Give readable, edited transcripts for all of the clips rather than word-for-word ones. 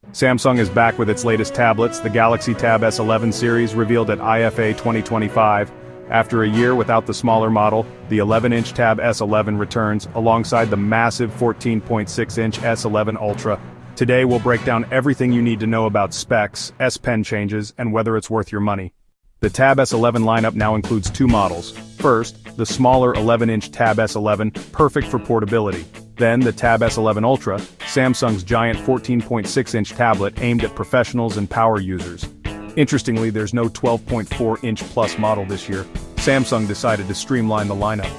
Samsung is back with its latest tablets, the Galaxy Tab S11 series revealed at IFA 2025. After a year without the smaller model, the 11-inch Tab S11 returns, alongside the massive 14.6-inch S11 Ultra. Today we'll break down everything you need to know about specs, S Pen changes, and whether it's worth your money. The Tab S11 lineup now includes two models. First, the smaller 11-inch Tab S11, perfect for portability. Then the Tab S11 Ultra, Samsung's giant 14.6-inch tablet aimed at professionals and power users. Interestingly, there's no 12.4-inch Plus model this year. Samsung decided to streamline the lineup.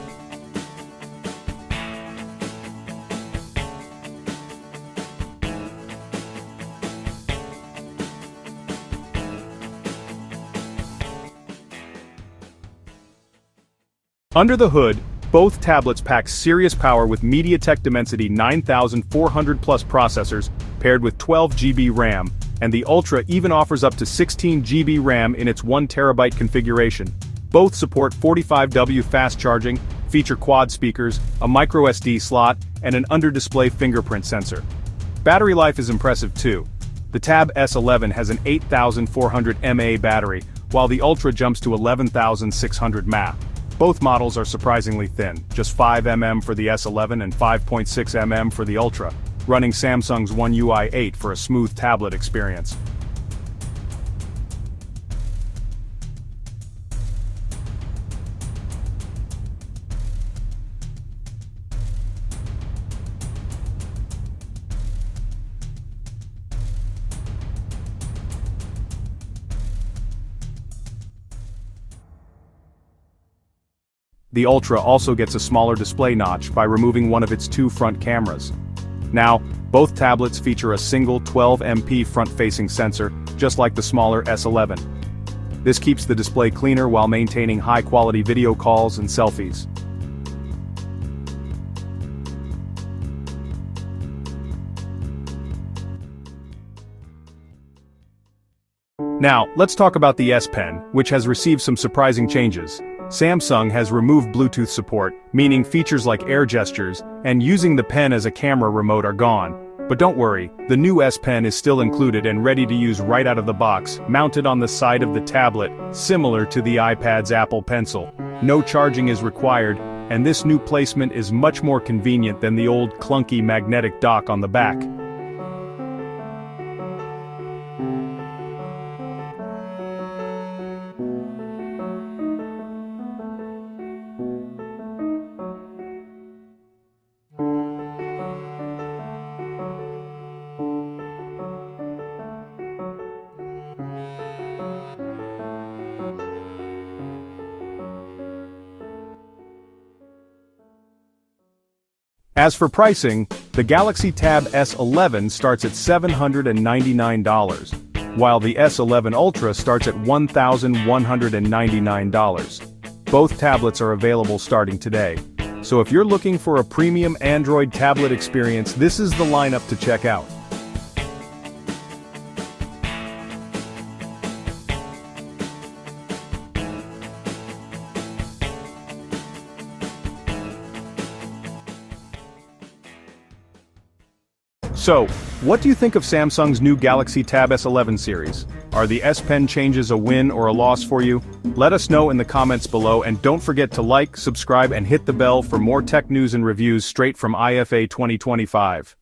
Under the hood, both tablets pack serious power with MediaTek Dimensity 9400 Plus processors, paired with 12 GB RAM, and the Ultra even offers up to 16 GB RAM in its 1TB configuration. Both support 45W fast charging, feature quad speakers, a microSD slot, and an under-display fingerprint sensor. Battery life is impressive too. The Tab S11 has an 8400 mAh battery, while the Ultra jumps to 11600 mAh. Both models are surprisingly thin, just 5mm for the S11 and 5.6mm for the Ultra, running Samsung's One UI 8 for a smooth tablet experience. The Ultra also gets a smaller display notch by removing one of its two front cameras. Now, both tablets feature a single 12MP front-facing sensor, just like the smaller S11. This keeps the display cleaner while maintaining high-quality video calls and selfies. Now, let's talk about the S Pen, which has received some surprising changes. Samsung has removed Bluetooth support, meaning features like air gestures, and using the pen as a camera remote are gone. But don't worry, the new S Pen is still included and ready to use right out of the box, mounted on the side of the tablet, similar to the iPad's Apple Pencil. No charging is required, and this new placement is much more convenient than the old clunky magnetic dock on the back. As for pricing, the Galaxy Tab S11 starts at $799, while the S11 Ultra starts at $1,199. Both tablets are available starting today. So if you're looking for a premium Android tablet experience, this is the lineup to check out. So, what do you think of Samsung's new Galaxy Tab S11 series? Are the S Pen changes a win or a loss for you? Let us know in the comments below, and don't forget to like, subscribe, and hit the bell for more tech news and reviews straight from IFA 2025.